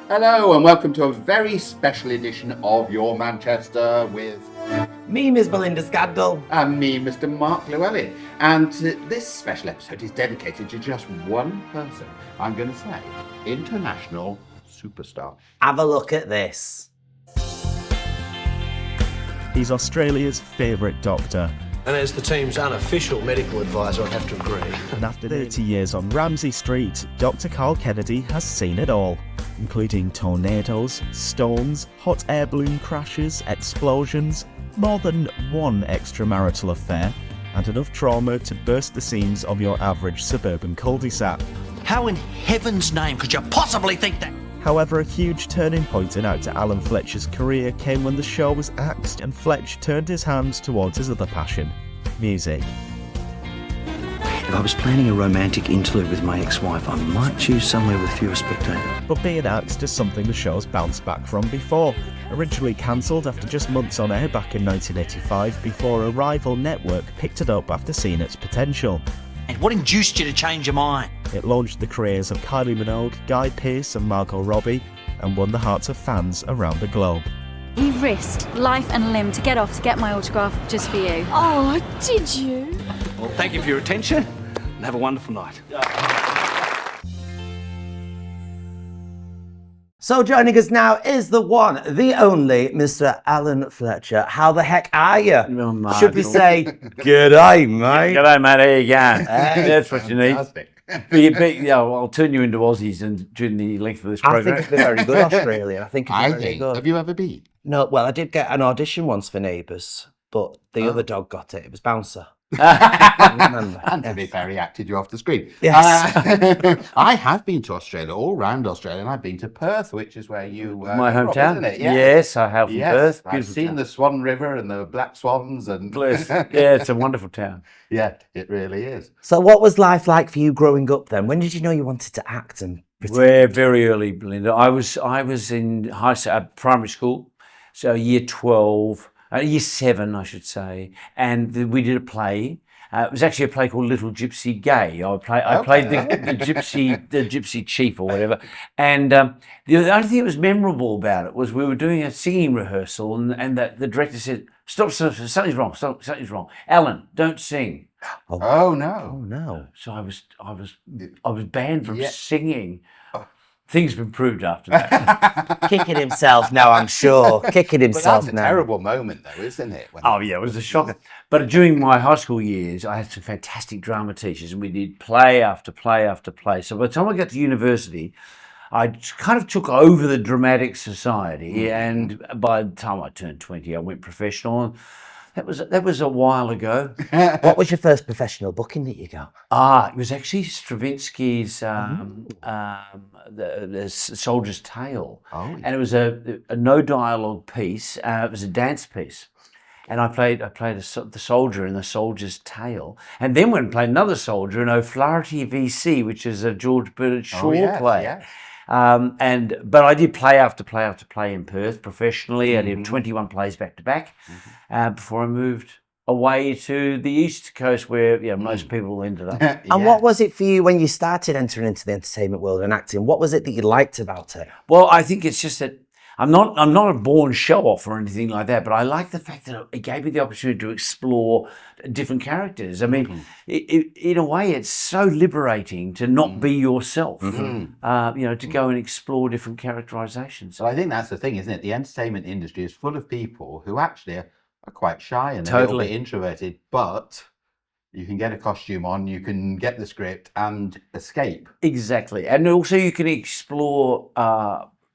Hello and welcome to a very special edition of Your Manchester with me, Miss Belinda Scaddle. and me, Mr. Mark Llewellyn. And this special episode is dedicated to just one person. I'm going to say international superstar. Have a look at this. He's Australia's favourite doctor. And as the team's unofficial medical advisor, I have to agree. And after 30 years on Ramsey Street, Dr. Karl Kennedy has seen it all, including tornadoes, storms, hot air balloon crashes, explosions, more than one extramarital affair, and enough trauma to burst the seams of your average suburban cul-de-sac. How in heaven's name could you possibly think that? However, a huge turning point in actor Alan Fletcher's career came when the show was axed and Fletch turned his hands towards his other passion, music. If I was planning a romantic interlude with my ex-wife, I might choose somewhere with fewer spectators. But being axed is something the show's bounced back from before. Originally cancelled after just months on air back in 1985 before a rival network picked it up after seeing its potential. And what induced you to change your mind? It launched the careers of Kylie Minogue, Guy Pearce and Margot Robbie and won the hearts of fans around the globe. He risked life and limb to get off to get my autograph just for you. Oh, did you? Well, thank you for your attention and have a wonderful night. So joining us now is the one, the only Mr. Alan Fletcher. How the heck are you? Oh, Should we say, g'day, mate? G'day, mate. There you go. Hey. That's what you need. I'll turn you into Aussies and during the length of this I program. think it's been very good, Australia. I think it's been very good. Have you ever been? No, well, I did get an audition once for Neighbours, but the other dog got it. It was Bouncer. And to be fair, he acted you off the screen. Yes. I have been to Australia, all round Australia, and I've been to Perth, which is where you My grew up, hometown. isn't it? Yes, I have from Perth. I've Beautiful seen town. the Swan River and the black swans, and Bless. Yeah, it's a wonderful town. yeah, it really is. So what was life like for you growing up then? When did you know you wanted to act and pretend? We're very early, Belinda. I was in primary school, so year 12, year 7, I should say, and we did a play. It was actually a play called Little Gypsy Gay. I played the gypsy chief or whatever. And the only thing that was memorable about it was we were doing a singing rehearsal, and the director said, "Stop! Something's wrong. Something's wrong. Alan, don't sing." Oh no! Oh no. So I was banned from singing. Things have improved after that. Kicking himself now, I'm sure. Kicking But himself that's a now. terrible moment, though, isn't it? When Oh yeah, it was a shocker. But during my high school years, I had some fantastic drama teachers, and we did play after play after play. So by the time I got to university, I kind of took over the dramatic society, and by the time I turned 20, I went professional. And that was a while ago. What was your first professional booking that you got? It was actually Stravinsky's the Soldier's Tale, and it was a no dialogue piece. It was a dance piece. And I played the soldier in the Soldier's Tale, and then went and played another soldier in O'Flaherty V.C., which is a George Bernard Shaw play. Yes. But I did play after play after play in Perth professionally. I did 21 plays back to back before I moved away to the East Coast, where most people ended up. And what was it for you when you started entering into the entertainment world and acting? What was it that you liked about it? Well, I think it's just that I'm not a born show-off or anything like that, but I like the fact that it gave me the opportunity to explore different characters. I mean, in a way, it's so liberating to not be yourself, to go and explore different characterizations. So I think that's the thing, isn't it? The entertainment industry is full of people who actually are quite shy and a little bit introverted, but you can get a costume on, you can get the script and escape. Exactly. And also you can explore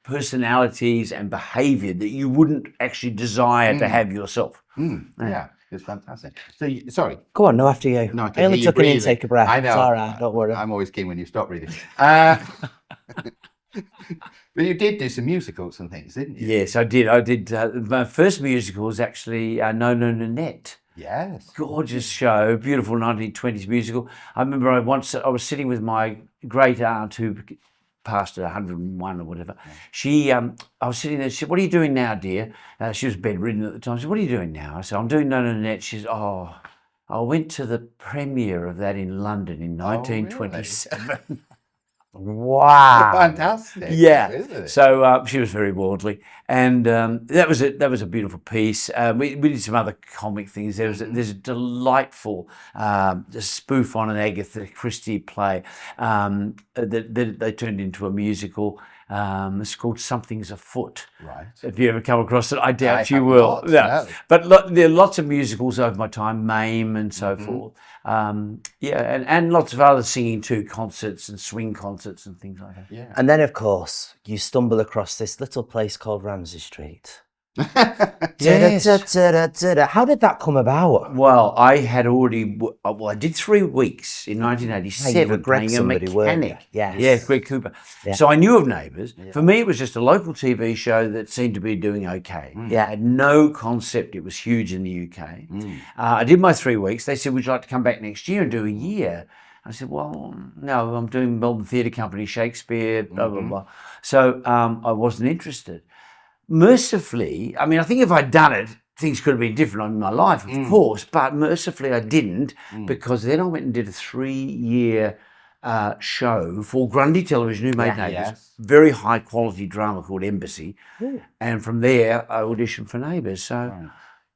personalities and behaviour that you wouldn't actually desire to have yourself. Yeah, it's fantastic. So, sorry. Go on, no, after you. No, I only took an intake of breath. I know. It's all right, don't worry. I'm always keen when you stop breathing. But you did do some musicals and things, didn't you? Yes, I did. My first musical was actually No No Nanette. Yes. Gorgeous show, beautiful 1920s musical. I remember I was sitting with my great aunt who passed at 101 or whatever. She, I was sitting there, she said, "What are you doing now, dear?" She was bedridden at the time. She said, "What are you doing now?" I said, "I'm doing No No Nanette." She said, "Oh, I went to the premiere of that in London in 1927. Wow. Fantastic. Yeah. Isn't it? So she was very worldly, and that was a beautiful piece. We did some other comic things. There's a delightful spoof on an Agatha Christie play that they turned into a musical. It's called Something's Afoot. Right. If you ever come across it, I doubt I you have will. not, No. no. But there are lots of musicals over my time, Mame and so forth. And lots of other singing too, concerts and swing concerts and things like that. Yeah. And then, of course, you stumble across this little place called Ramsey Street. Yes. How did that come about? Well, I had already. I did 3 weeks in Hey, you were 1987 Greg playing a somebody, weren't you? mechanic. Yes. Yeah, Greg Cooper. Yeah. So I knew of Neighbours. For me, it was just a local TV show that seemed to be doing okay. Yeah. I had no concept it was huge in the UK. I did my 3 weeks. They said, would you like to come back next year and do a year? I said, well, no, I'm doing Melbourne Theatre Company, Shakespeare, blah, blah, blah. So I wasn't interested. Mercifully, I mean, I think if I'd done it, things could have been different in my life, of course, but mercifully I didn't, because then I went and did a 3-year show for Grundy Television, who made Neighbours. Yes. Very high quality drama called Embassy. And from there, I auditioned for Neighbours. So,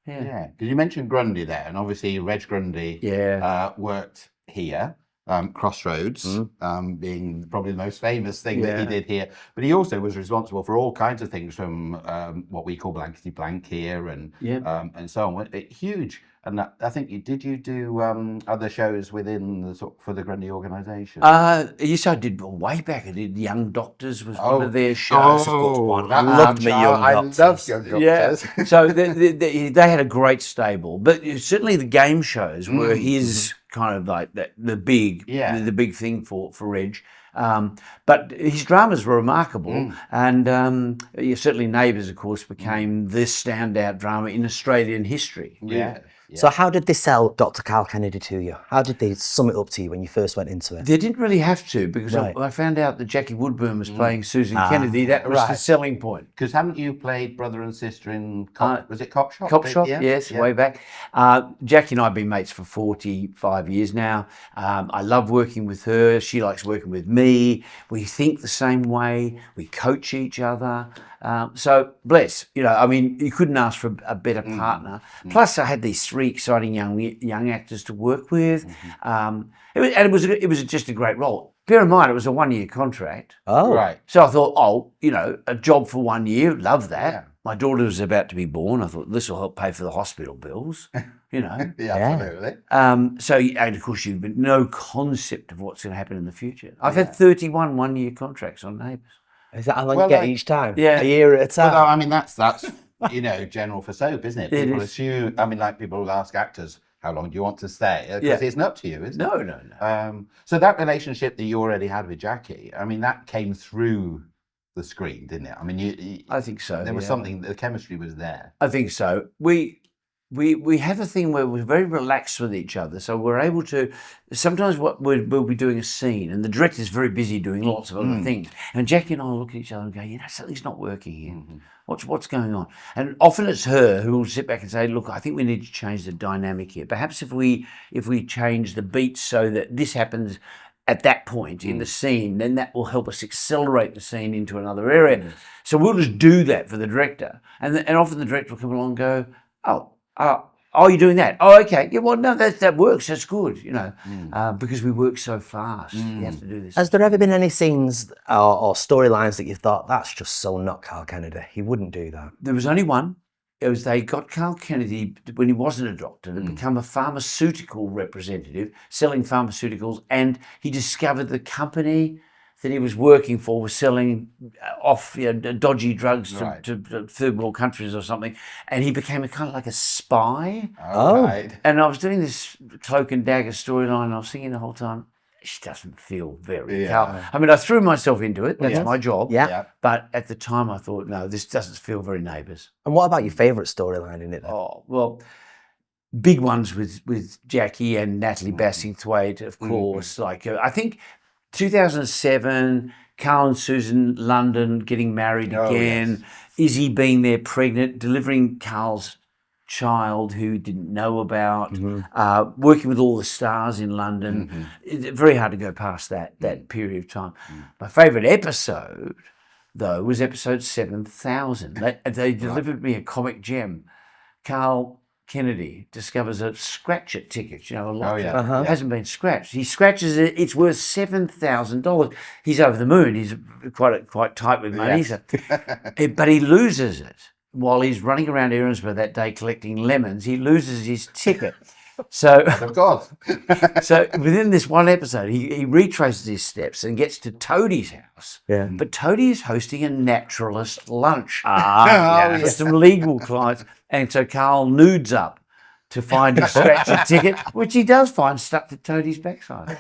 Yeah, because you mentioned Grundy there, and obviously Reg Grundy worked here, Crossroads being probably the most famous thing that he did here. But he also was responsible for all kinds of things, from what we call blankety blank here and so on. Huge. And I think you do other shows within the for the Grundy organisation? Yes, I did way back. I did Young Doctors was one of their shows. I loved me Young Doctors. I loved Young Doctors. Yeah. So they had a great stable, but certainly the game shows were his kind of like the big thing for Reg. But his dramas were remarkable, and certainly Neighbours, of course, became the standout drama in Australian history. Yeah. So how did they sell Dr. Karl Kennedy to you? How did they sum it up to you when you first went into it? They didn't really have to, because I found out that Jackie Woodburn was playing Susan Kennedy. That was the selling point. Because haven't you played brother and sister in was it Cop Shop? Cop Shop, yes, way back. Jackie and I have been mates for 45 years now. I love working with her. She likes working with me. We think the same way. We coach each other. So bless, I mean, you couldn't ask for a better partner. Plus, I had these 3 exciting young actors to work with. It was just a great role. Bear in mind, it was a 1-year contract. Oh, Right. So I thought, a job for 1 year, love that. Yeah. My daughter was about to be born. I thought, this will help pay for the hospital bills, Yeah, absolutely. And of course, you've got no concept of what's going to happen in the future. I've had 31 1-year contracts on Neighbours. is that how long you get each time? Yeah. A year at a time? Well, I mean, that's general for soap, isn't it? People is. assume. I mean, like people will ask actors, "How long do you want to stay?" Because it's not up to you, isn't it? No. So that relationship that you already had with Jackie, I mean, that came through the screen, didn't it? I mean, I think so. There was something. The chemistry was there. I think so. We have a thing where we're very relaxed with each other, so we're able to. Sometimes we'll be doing a scene, and the director's very busy doing lots of other things, and Jackie and I will look at each other and go, something's not working here. What's going on? And often it's her who will sit back and say, look, I think we need to change the dynamic here. Perhaps if we change the beats so that this happens at that point in the scene, then that will help us accelerate the scene into another area. So we'll just do that for the director, and often the director will come along and go, oh, you're doing that? Oh, okay. Yeah, well, no, that works. That's good, because we work so fast. You have to do this. Has there ever been any scenes or storylines that you thought, that's just so not Karl Kennedy? He wouldn't do that. There was only one. It was they got Karl Kennedy, when he wasn't a doctor, to become a pharmaceutical representative, selling pharmaceuticals, and he discovered the company that he was working for was selling off dodgy drugs to third world countries or something, and he became a kind of like a spy. Right. And I was doing this cloak and dagger storyline, and I was thinking the whole time, this doesn't feel very Karl. I mean, I threw myself into it. That's my job. Yeah. But at the time, I thought, no, this doesn't feel very Neighbours. And what about your favourite storyline in it then? Oh, well, big ones with Jackie and Natalie Bassingthwaite, of course. Like, I think 2007, Karl and Susan London getting married again, Izzy being there pregnant, delivering Karl's child who didn't know about, working with all the stars in London. It's very hard to go past that period of time. My favourite episode, though, was episode 7000. They delivered me a comic gem. Karl Kennedy discovers a scratch it ticket, a lot. It hasn't been scratched. He scratches it, it's worth $7,000. He's over the moon. He's quite tight with money. Yes. But he loses it while he's running around Erinsborough that day collecting lemons. He loses his ticket. So, of course. So within this one episode, he retraces his steps and gets to Toadie's house. Yeah. But Toadie is hosting a naturalist lunch yeah. for some legal clients. And so Karl nudes up to find his scratchy ticket, which he does find stuck to Toadie's backside.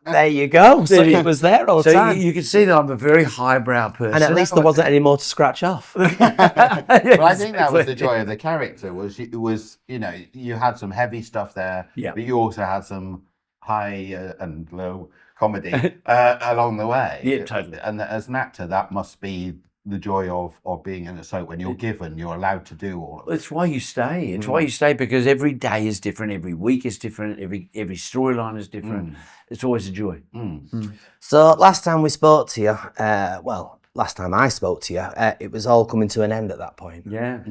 There you go. So it was there all the So time. you can see that I'm a very highbrow person. And at least there wasn't any more to scratch off. Well, I think that was the joy of the character. You had some heavy stuff there, but you also had some high and low comedy along the way. Yeah, totally. And as an actor, that must be the joy of being in a soap. When you're allowed to do all of it. It's why you stay. It's why you stay, because every day is different, every week is different, every storyline is different. It's always a joy. So last time we spoke to you, last time I spoke to you, it was all coming to an end at that point. Yeah.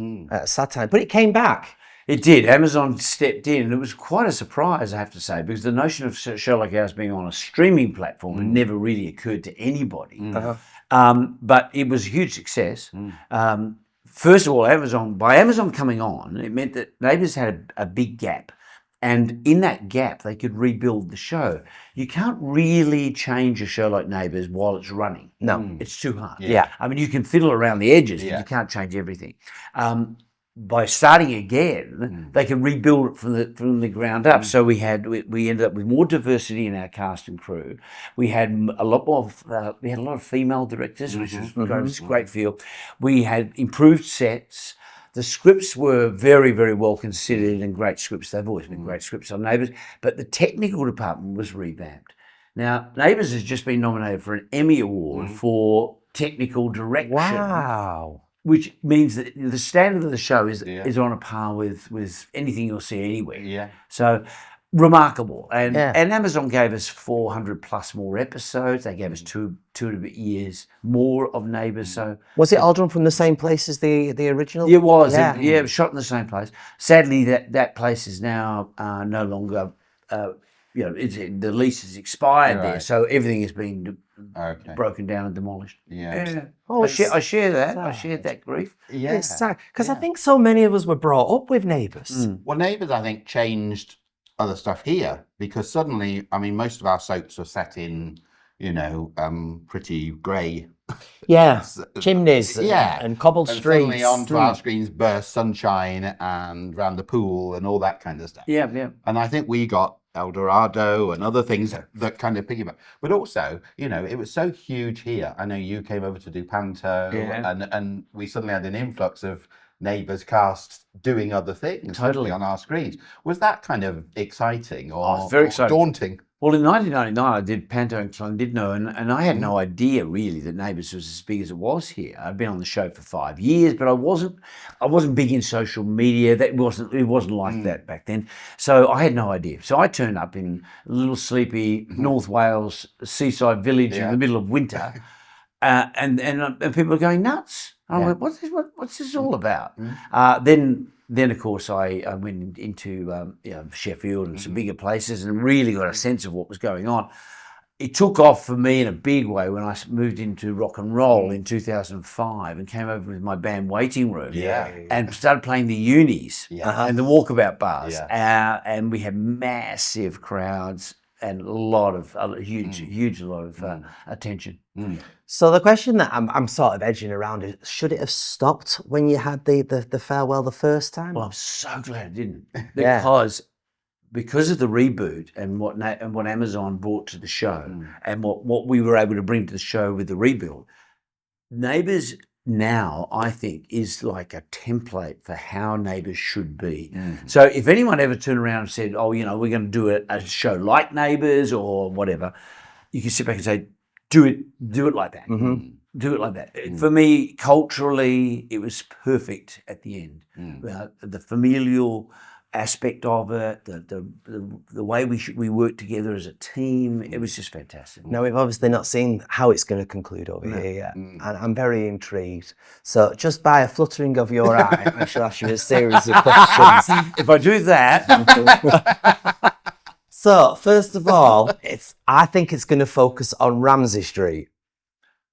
Sad time, but it came back. It did. Amazon stepped in, and it was quite a surprise, I have to say, because the notion of Sherlock House being on a streaming platform had never really occurred to anybody. But it was a huge success. First of all, by Amazon coming on, it meant that Neighbours had a big gap. And in that gap, they could rebuild the show. You can't really change a show like Neighbours while it's running. No. It's too hard. Yeah. I mean, you can fiddle around the edges, but you can't change everything. By starting again, they can rebuild it from the ground up. So we ended up with more diversity in our cast and crew. We had a lot of female directors, which was a great feel. We had improved sets. The scripts were very, very well considered and great scripts. They've always been great scripts on Neighbours, but the technical department was revamped. Now, Neighbours has just been nominated for an Emmy Award for technical direction. Wow. Which means that the standard of the show is on a par with anything you'll see anywhere. Yeah. So remarkable. And Amazon gave us 400 plus more episodes. They gave us two and a bit years more of Neighbours. So Was it all done from the same place as the original? it was. Yeah. It was shot in the same place. Sadly, that place is now no longer. The lease has expired there, so everything has been broken down and demolished. Yeah. Oh, I share that. I shared that grief. Yeah. It's sad because I think so many of us were brought up with Neighbours. Well, Neighbours, I think, changed other stuff here, because suddenly, I mean, most of our soaps are set in, pretty grey. Yeah, chimneys Yeah. and cobbled And streets. suddenly onto our screens burst sunshine and round the pool and all that kind of stuff. Yeah. And I think we got El Dorado and other things that kind of piggyback. But also, it was so huge here. I know you came over to do Panto, and we suddenly had an influx of Neighbours cast doing other things Totally on our screens. Was that kind of exciting or, very exciting. daunting? Well, in 1999, I did Panto and Llandudno, and I had no idea really that Neighbours was as big as it was here. I'd been on the show for 5 years, but I wasn't big in social media. It wasn't like that back then. So I had no idea. So I turned up in a little sleepy North Wales seaside village in the middle of winter, and people were going nuts. I went, what's this all about? Then of course I went into Sheffield and some bigger places and really got a sense of what was going on. It took off for me in a big way when I moved into rock and roll in 2005 and came over with my band Waiting Room and started playing the unis and the walkabout bars. And we had massive crowds and a huge lot of attention. So the question that I'm sort of edging around is, should it have stopped when you had the farewell the first time? Well, I'm so glad it didn't, because of the reboot and what Amazon brought to the show and what we were able to bring to the show with the rebuild. Neighbours now, I think, is like a template for how Neighbours should be. So if anyone ever turned around and said, "Oh, we're going to do a show like Neighbours or whatever," you can sit back and say, "Do it like that." do it like that. For me, culturally, it was perfect at the end. The familial aspect of it, the way we worked together as a team, it was just fantastic. Now, we've obviously not seen how it's going to conclude over here yet, and I'm very intrigued. So just by a fluttering of your eye, I shall ask you a series of questions. If I do that... So, first of all, I think it's going to focus on Ramsey Street.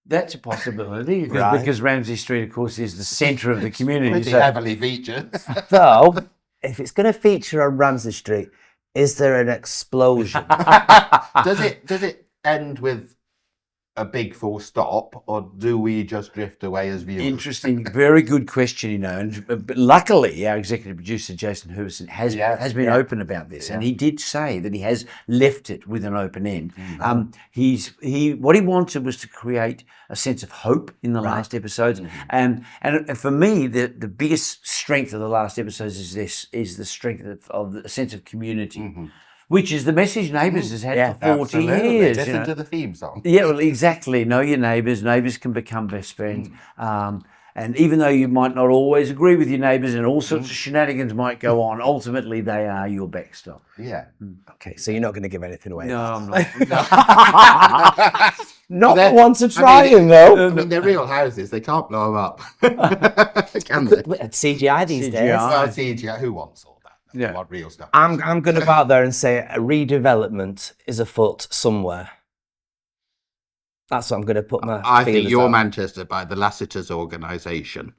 That's a possibility, Right. because Ramsey Street, of course, is the centre of the community. Pretty heavily featured. So, if it's going to feature on Ramsey Street, is there an explosion? Does it end with a big full stop, or do we just drift away as viewers? Interesting, very good question, but luckily our executive producer, Jason Herbison, has been open about this, and he did say that he has left it with an open end. What he wanted was to create a sense of hope in the last episodes, and for me, the biggest strength of the last episodes is the strength of the sense of community. Which is the message Neighbours has had for 40 years. Listen to the theme song. Yeah, well, exactly. Know your neighbours. Neighbours can become best friends. And even though you might not always agree with your neighbours and all sorts of shenanigans might go on, ultimately they are your backstop. Yeah. Okay, so you're not going to give anything away. No, I'm not. Not for once of trying, though. I mean, they're real houses. They can't blow them up. Can they? CGI these days. Well, CGI, who wants all that? Yeah. What real stuff? I'm going to go out there and say a redevelopment is afoot somewhere. That's what I'm going to put my I think feelers you're out. Manchester by the Lassiter's organisation.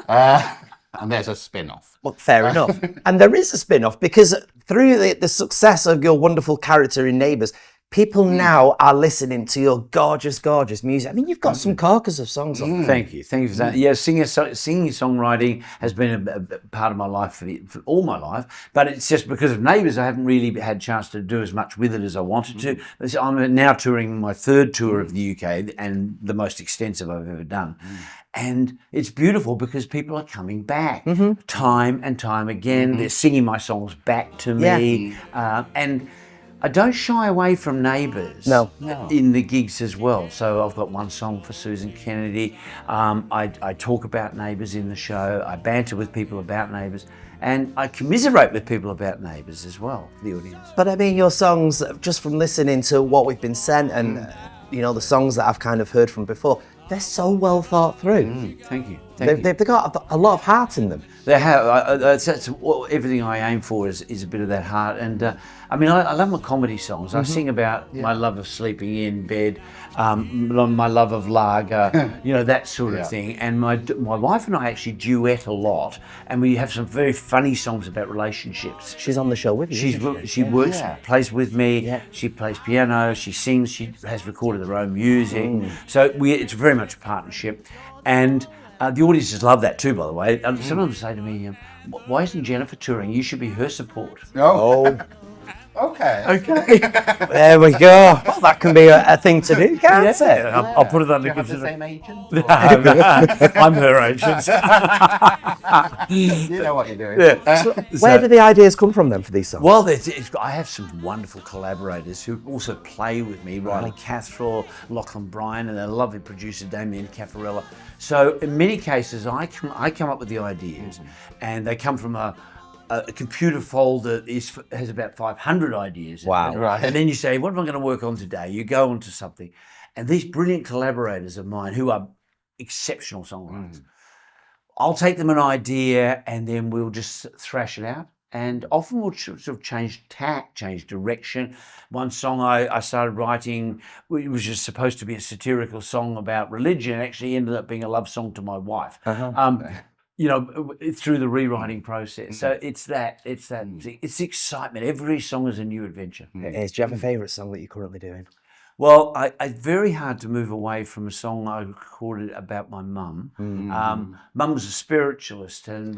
And there's a spin-off. Well, fair enough. And there is a spin-off because through the success of your wonderful character in Neighbours, people now are listening to your gorgeous, gorgeous music. I mean, you've got some corkers of songs on. Thank you for that. Yeah, singing songwriting has been a part of my life for all my life, but it's just because of Neighbours I haven't really had a chance to do as much with it as I wanted to. I'm now touring my third tour of the UK and the most extensive I've ever done. And it's beautiful because people are coming back time and time again. They're singing my songs back to me. And I don't shy away from Neighbours in the gigs as well. So I've got one song for Susan Kennedy. I talk about Neighbours in the show. I banter with people about Neighbours. And I commiserate with people about Neighbours as well, the audience. But I mean, your songs, just from listening to what we've been sent and, the songs that I've kind of heard from before, they're so well thought through. Thank you. They've got a lot of heart in them. They have. That's everything I aim for is a bit of that heart. And I mean, I love my comedy songs. I sing about my love of sleeping in bed, my love of lager, that sort of thing. And my wife and I actually duet a lot, and we have some very funny songs about relationships. She's on the show with you. She works, plays with me. Yeah. She plays piano. She sings. She has recorded her own music. So it's very much a partnership, and. The audiences love that too, by the way. Sometimes say to me, why isn't Jennifer touring? You should be her support. Oh. Okay. There we go. Well, that can be a thing to do, can't it? I'll put it under Do you have the consideration. same agent? I'm her agent. You know what you're doing. Where do the ideas come from then for these songs? Well, I have some wonderful collaborators who also play with me, Riley Cathrall, Lachlan Bryan, and a lovely producer, Damien Caffarella. So in many cases, I come up with the ideas, and they come from a computer folder that has about 500 ideas. Wow. Right. And then you say, what am I going to work on today? You go on to something. And these brilliant collaborators of mine who are exceptional songwriters, I'll take them an idea and then we'll just thrash it out. And often we'll sort of change tack, change direction. One song I started writing, it was just supposed to be a satirical song about religion, actually ended up being a love song to my wife. Through the rewriting process. So it's the excitement. Every song is a new adventure. Do you have a favourite song that you're currently doing? Well, it's very hard to move away from a song I recorded about my mum. Mum was a spiritualist, and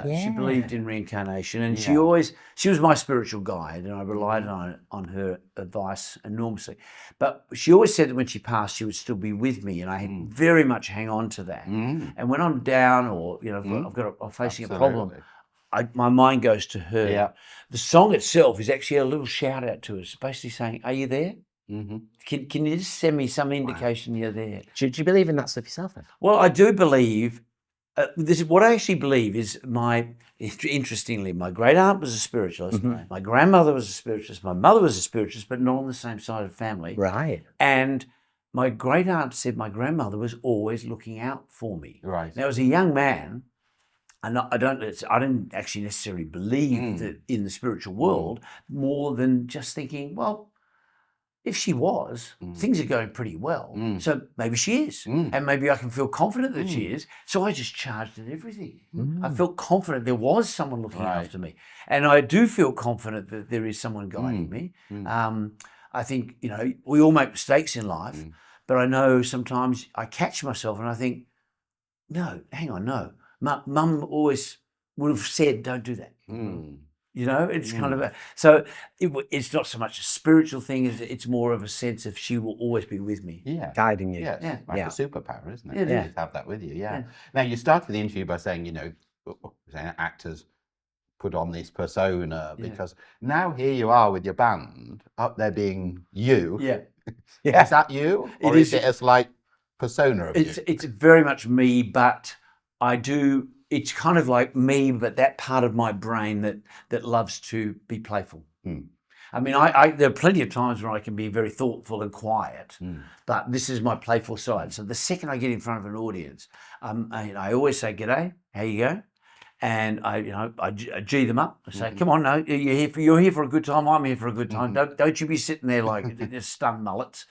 she believed in reincarnation, and she was my spiritual guide, and I relied on her advice enormously. But she always said that when she passed, she would still be with me, and I very much hang on to that. And when I'm down, or I'm facing a problem, my mind goes to her. The song itself is actually a little shout out to us, basically saying, "Are you there? Can you just send me some indication you're there? Do you believe in that stuff yourself then? Well, I do believe. This is what I actually believe is interestingly, my great aunt was a spiritualist. My grandmother was a spiritualist. My mother was a spiritualist, but not on the same side of the family. Right. And my great aunt said my grandmother was always looking out for me. Right. Now, as a young man, and I didn't actually necessarily believe that in the spiritual world more than just thinking, well, if she was, things are going pretty well. So maybe she is. And maybe I can feel confident that she is. So I just charged at everything. I felt confident there was someone looking after me. And I do feel confident that there is someone guiding me. I think, we all make mistakes in life, but I know sometimes I catch myself and I think, no, hang on, no. Mum always would have said, don't do that. It's kind of it's not so much a spiritual thing as it's more of a sense of she will always be with me. Yeah. Guiding you. Yeah, it's like a superpower, isn't it? It You is. just have that with you, yeah. Now, you started the interview by saying, saying actors put on this persona because now here you are with your band up there being you. Yeah. Is that you? Or is it as like persona of you? It's very much me, but it's kind of like me, but that part of my brain that loves to be playful. I mean, there are plenty of times where I can be very thoughtful and quiet, but this is my playful side. So the second I get in front of an audience, I always say, "G'day, how you go?" And I G them up. I say, "Come on, no, you're here for a good time. I'm here for a good time. Don't you be sitting there like stunned mullets."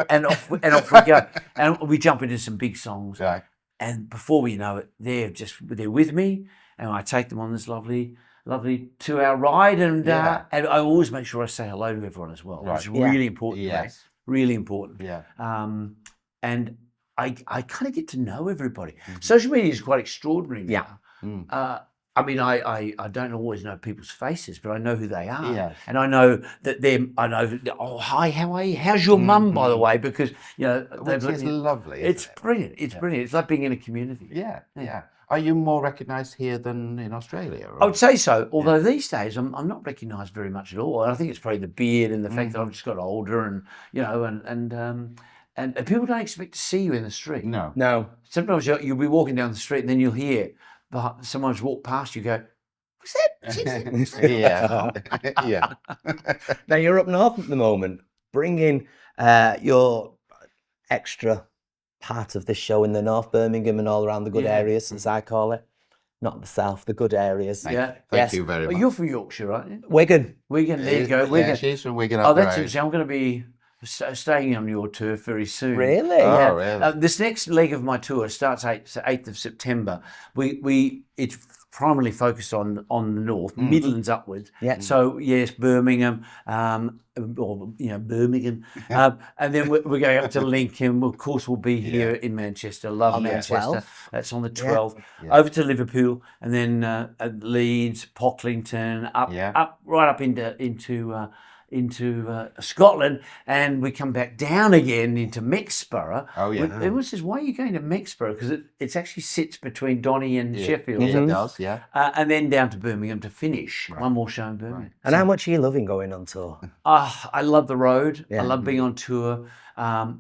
And off we go, and we jump into some big songs. Right. And before we know it, they're with me, and I take them on this lovely 2-hour ride, and I always make sure I say hello to everyone as well. Right. It's really important. Yes. Really important. Yeah. And I kind of get to know everybody. Social media is quite extraordinary now. I mean, I don't always know people's faces, but I know who they are. Yes. And I know that oh, hi, how are you? How's your mum, by the way? Because, Which is lovely. It's brilliant. It's brilliant. It's like being in a community. Yeah. Are you more recognised here than in Australia? Or? I would say so, although these days I'm not recognised very much at all. And I think it's probably the beard and the fact that I've just got older and, and people don't expect to see you in the street. No. Sometimes you'll be walking down the street and then you'll hear someone's walked past you, go, "What's that?" Yeah. Now you're up north at the moment, bringing your extra part of this show in the North, Birmingham and all around the good areas, as I call it. Not the South, the good areas. Thank you very much. You're from Yorkshire, right? Wigan. There you go. Yeah, she's from Wigan. Oh, that's interesting. I'm going to be staying on your turf very soon. Really? Oh, really? This next leg of my tour starts 8th of September. It's primarily focused on the north, Midlands upwards. Yeah. So yes, Birmingham, Birmingham, and then we're going up to Lincoln. Of course, we'll be here in Manchester. Love Manchester. 12th. That's on the 12th. Over to Liverpool, and then Leeds, Pocklington, up right up into Scotland, and we come back down again into Mexborough. Oh, yeah. Everyone says, "Why are you going to Mexborough?" Because it actually sits between Donny and Sheffield. Yes, it does, yeah. And then down to Birmingham to finish. One more show in Birmingham. And how much are you loving going on tour? I love the road. Yeah. I love being on tour. I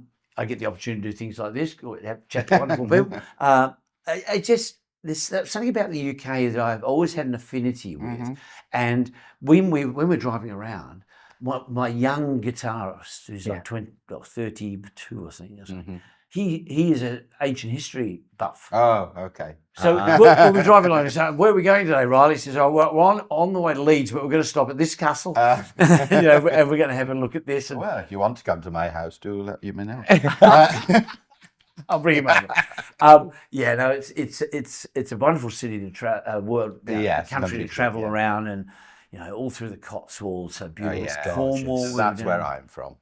get the opportunity to do things like this, have chat to wonderful people. There's something about the UK that I've always had an affinity with. And when we're driving around, my young guitarist, who's like 32, I think, or something, he is an ancient history buff. Oh, okay. So we're driving along, I say, "Where are we going today, Riley?" He says, "Oh, we're on the way to Leeds, but we're going to stop at this castle, and we're going to have a look at this." And Well, if you want to come to my house, do let me know. I'll bring him over. It's a wonderful city to country to travel around, and all through the Cotswolds, so beautiful. Cornwall. That's where I'm from.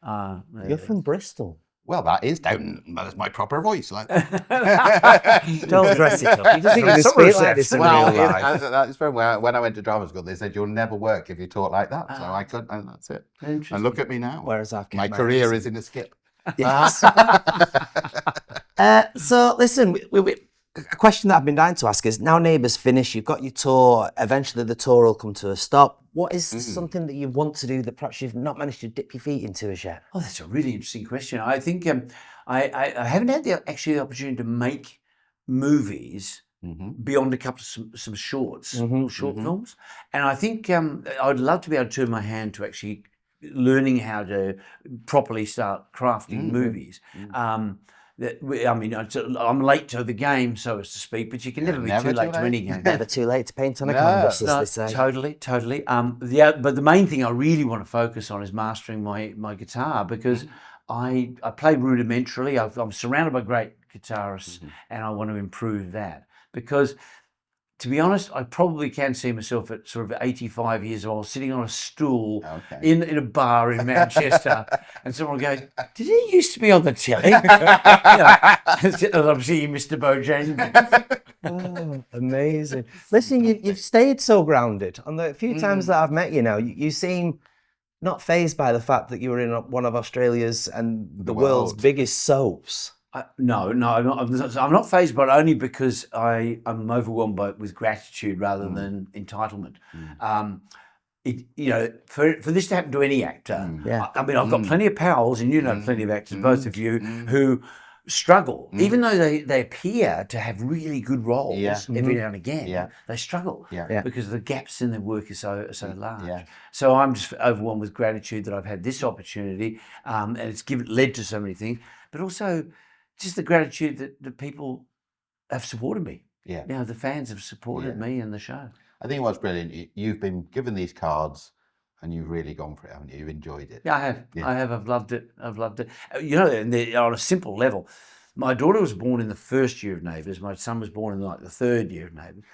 You're from Bristol. Well, that is down. That's my proper voice. Like. Don't dress it up. You just think you speak like this in real life. That's very well. When I went to drama school, they said you'll never work if you talk like that. So I couldn't, and that's it. And look at me now. Whereas I've my career is in a skip. Yes. So listen, a question that I've been dying to ask is, now Neighbours finish, you've got your tour, eventually the tour will come to a stop. What is something that you want to do that perhaps you've not managed to dip your feet into as yet? Oh, that's a really interesting question. I think I haven't had the opportunity to make movies beyond a couple of some shorts, little short films. And I think I'd love to be able to turn my hand to actually learning how to properly start crafting movies. I'm late to the game, so as to speak, but you can never be too late to any game. Never too late to paint on a canvas, as they say. Totally. But the main thing I really want to focus on is mastering my guitar, because I play rudimentarily. I'm surrounded by great guitarists, and I want to improve that. Because, to be honest, I probably can see myself at sort of 85 years old, sitting on a stool in a bar in Manchester, and someone goes, "Did he used to be on the telly?" Obviously, Mr. Bojangles. Oh, amazing. Listen, you've stayed so grounded. On the few times that I've met you now, you seem not fazed by the fact that you were in one of Australia's and the world's biggest soaps. No, I'm not fazed, but only because I'm overwhelmed with gratitude rather than entitlement. For this to happen to any actor, I mean, I've got plenty of pals, and you know plenty of actors, both of you, who struggle, even though they appear to have really good roles every now and again. They struggle because the gaps in their work are so large. So I'm just overwhelmed with gratitude that I've had this opportunity, and it's led to so many things, but also just the gratitude that people have supported me. You know, the fans have supported me and the show. I think what's brilliant, you've been given these cards and you've really gone for it, haven't you? You've enjoyed it. Yeah, I have. I've loved it. You know, and on a simple level, my daughter was born in the first year of Neighbours. My son was born in like the third year of Neighbours.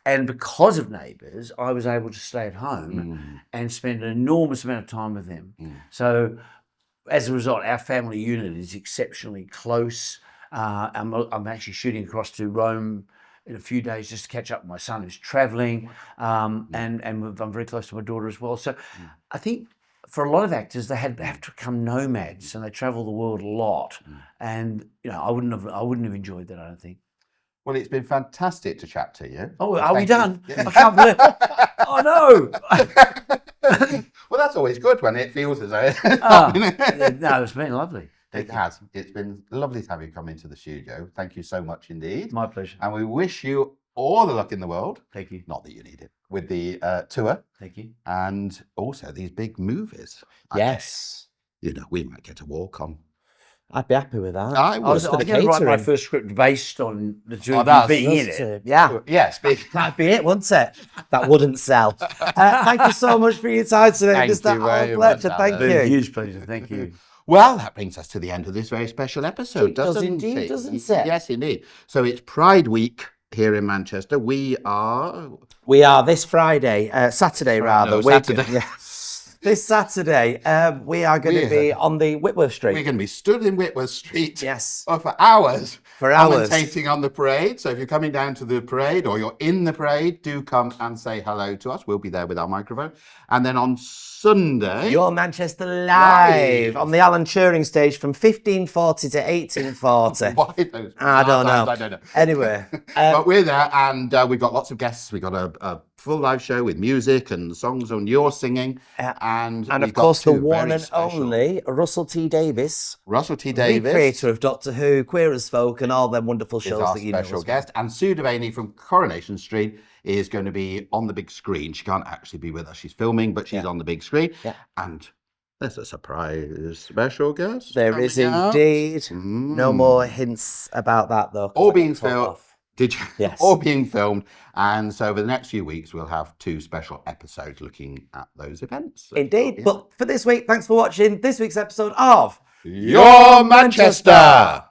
And because of Neighbours, I was able to stay at home and spend an enormous amount of time with them. So, as a result, our family unit is exceptionally close. I'm actually shooting across to Rome in a few days just to catch up with my son who's travelling, and I'm very close to my daughter as well. So I think for a lot of actors, they have to become nomads, and they travel the world a lot. And you know, I wouldn't have enjoyed that, I don't think. Well, it's been fantastic to chat to you. Oh, are we done? I can't believe it. Oh no. Well, that's always good when it feels as though. No, it's been lovely. It has. It's been lovely to have you come into the studio. Thank you so much indeed. My pleasure. And we wish you all the luck in the world. Thank you. Not that you need it. With the tour. Thank you. And also these big movies. Yes. You know, we might get a walk on. I'd be happy with that. I was going to write my first script based on the two of you being in it. Yes, that'd be it, wouldn't it? That wouldn't sell. Thank you so much for your time today. Thank you very Fletcher, much, thank Alan. you. Huge pleasure. Thank you. Well, that brings us to the end of this very special episode, It does doesn't indeed, it? doesn't it? Yes, indeed. So it's Pride Week here in Manchester. We are this Friday, Saturday rather. No, Saturday. This Saturday, we are going to be on the Whitworth Street. We're going to be stood in Whitworth Street Yes. for hours. For hours. Commentating on the parade. So if you're coming down to the parade or you're in the parade, do come and say hello to us. We'll be there with our microphone. And then on Sunday... You're Manchester live on the Alan Turing stage from 1540 to 1840. Why those I don't know. I don't know. Anyway. But we're there and we've got lots of guests. We've got a full live show with music and songs on your singing. And of course, the one and only Russell T Davies. Russell T The Davies. creator of Doctor Who, Queer as Folk, and all them wonderful is shows our that you know. special guest. And Sue Devaney from Coronation Street is going to be on the big screen. She can't actually be with us. She's filming, but she's on the big screen. Yeah. And there's a surprise special guest. There is indeed. No more hints about that, though. All being filmed. Did you? Yes. All being filmed. And so over the next few weeks, we'll have 2 special episodes looking at those events. So, Indeed. yeah. But for this week, thanks for watching this week's episode of Your Manchester!